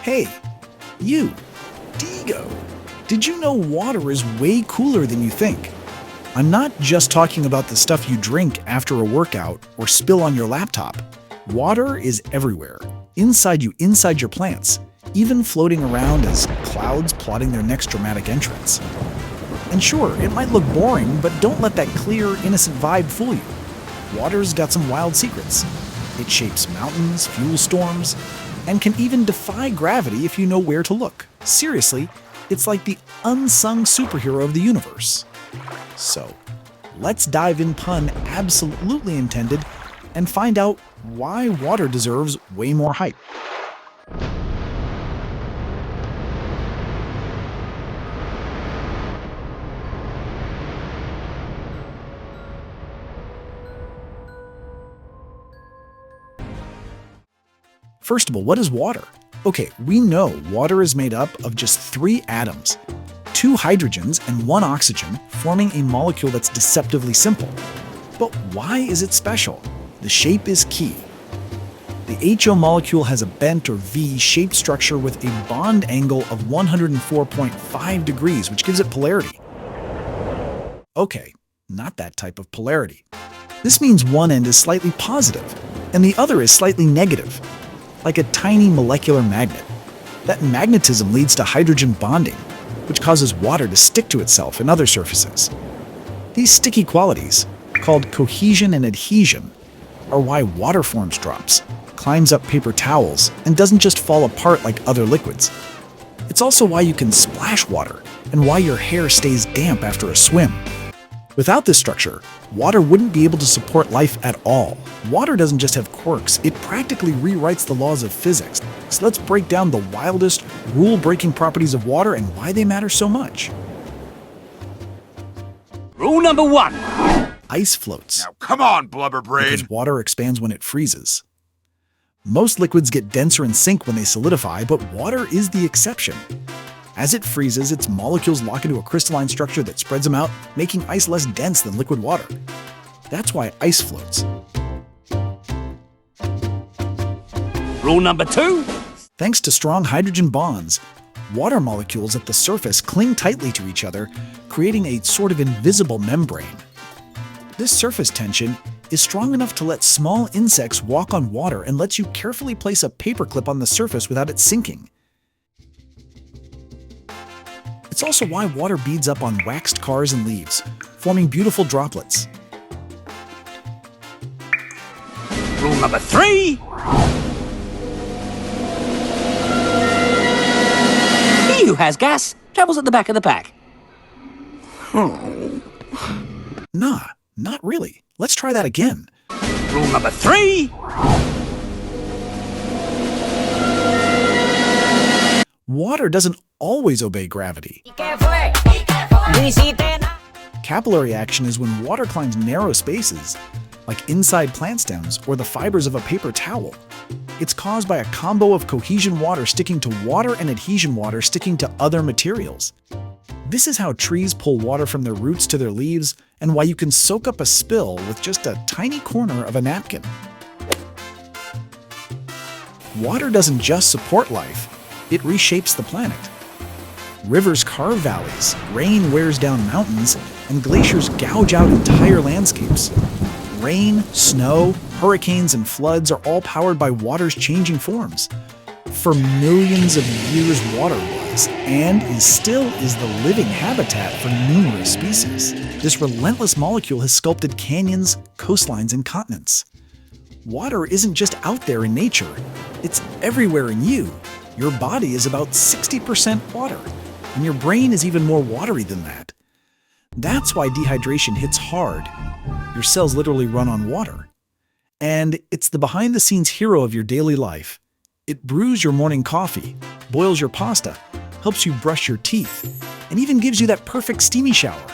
Hey, you, Digo, did you know water is way cooler than you think? I'm not just talking about the stuff you drink after a workout or spill on your laptop. Water is everywhere, inside you, inside your plants, even floating around as clouds plotting their next dramatic entrance. And sure, it might look boring, but don't let that clear, innocent vibe fool you. Water's got some wild secrets. It shapes mountains, fuels storms, and can even defy gravity if you know where to look. Seriously, it's like the unsung superhero of the universe. So, let's dive in, pun absolutely intended, and find out why water deserves way more hype. First of all, what is water? Okay, we know water is made up of just 3 atoms, 2 hydrogens and 1 oxygen, forming a molecule that's deceptively simple. But why is it special? The shape is key. The HO molecule has a bent or V-shaped structure with a bond angle of 104.5 degrees, which gives it polarity. Okay, not that type of polarity. This means one end is slightly positive, and the other is slightly negative, like a tiny molecular magnet. That magnetism leads to hydrogen bonding, which causes water to stick to itself and other surfaces. These sticky qualities, called cohesion and adhesion, are why water forms drops, climbs up paper towels, and doesn't just fall apart like other liquids. It's also why you can splash water, and why your hair stays damp after a swim. Without this structure, water wouldn't be able to support life at all. Water doesn't just have quirks, it practically rewrites the laws of physics. So let's break down the wildest, rule-breaking properties of water and why they matter so much. Rule number 1. Ice floats. Now come on, blubber brain! Because water expands when it freezes. Most liquids get denser and sink when they solidify, but water is the exception. As it freezes, its molecules lock into a crystalline structure that spreads them out, making ice less dense than liquid water. That's why ice floats. Rule number 2. Thanks to strong hydrogen bonds, water molecules at the surface cling tightly to each other, creating a sort of invisible membrane. This surface tension is strong enough to let small insects walk on water and lets you carefully place a paperclip on the surface without it sinking. It's also why water beads up on waxed cars and leaves, forming beautiful droplets. Rule number 3. He who has gas travels at the back of the pack. Nah, not really. Let's try that again. Rule number 3. Water doesn't always obey gravity. Capillary action is when water climbs narrow spaces, like inside plant stems or the fibers of a paper towel. It's caused by a combo of cohesion water sticking to water and adhesion water sticking to other materials. This is how trees pull water from their roots to their leaves, and why you can soak up a spill with just a tiny corner of a napkin. Water doesn't just support life, it reshapes the planet. Rivers carve valleys, rain wears down mountains, and glaciers gouge out entire landscapes. Rain, snow, hurricanes, and floods are all powered by water's changing forms. For millions of years, water was, and still is the living habitat for numerous species. This relentless molecule has sculpted canyons, coastlines, and continents. Water isn't just out there in nature, it's everywhere in you. Your body is about 60% water, and your brain is even more watery than that. That's why dehydration hits hard. Your cells literally run on water. And it's the behind-the-scenes hero of your daily life. It brews your morning coffee, boils your pasta, helps you brush your teeth, and even gives you that perfect steamy shower.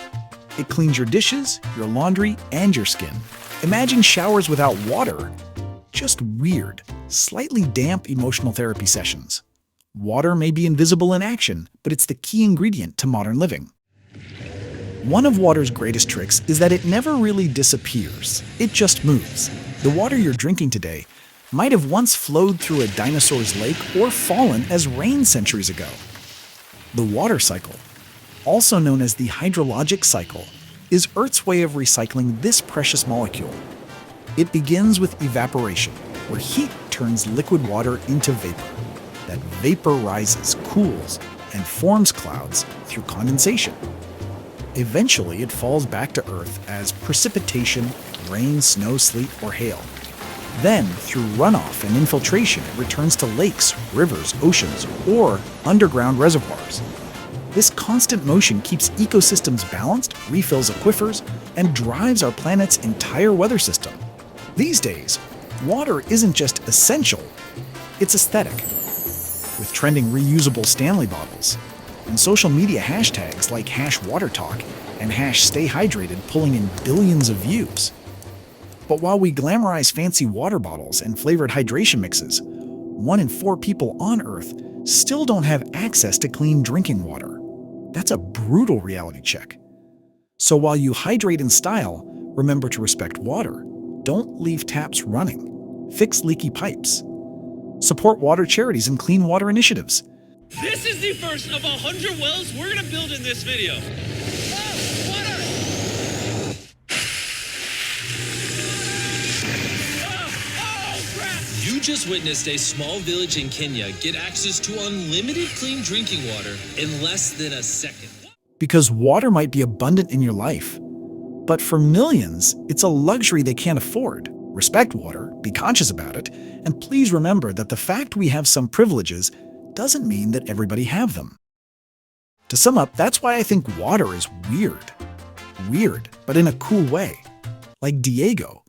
It cleans your dishes, your laundry, and your skin. Imagine showers without water. Just weird, slightly damp emotional therapy sessions. Water may be invisible in action, but it's the key ingredient to modern living. One of water's greatest tricks is that it never really disappears. It just moves. The water you're drinking today might have once flowed through a dinosaur's lake or fallen as rain centuries ago. The water cycle, also known as the hydrologic cycle, is Earth's way of recycling this precious molecule. It begins with evaporation, where heat turns liquid water into vapor. That vapor rises, cools, and forms clouds through condensation. Eventually, it falls back to Earth as precipitation, rain, snow, sleet, or hail. Then, through runoff and infiltration, it returns to lakes, rivers, oceans, or underground reservoirs. This constant motion keeps ecosystems balanced, refills aquifers, and drives our planet's entire weather system. These days, water isn't just essential, it's aesthetic. With trending reusable Stanley bottles, and social media hashtags like #watertalk and #stayhydrated pulling in billions of views. But while we glamorize fancy water bottles and flavored hydration mixes, 1 in 4 people on Earth still don't have access to clean drinking water. That's a brutal reality check. So while you hydrate in style, remember to respect water. Don't leave taps running. Fix leaky pipes. Support water charities and clean water initiatives. This is the first of 100 wells we're gonna build in this video. Oh, water! Oh, crap! You just witnessed a small village in Kenya get access to unlimited clean drinking water in less than a second. Because water might be abundant in your life, but for millions, it's a luxury they can't afford. Respect water, be conscious about it, and please remember that the fact we have some privileges doesn't mean that everybody have them. To sum up, that's why I think water is weird. Weird, but in a cool way. Like Diego.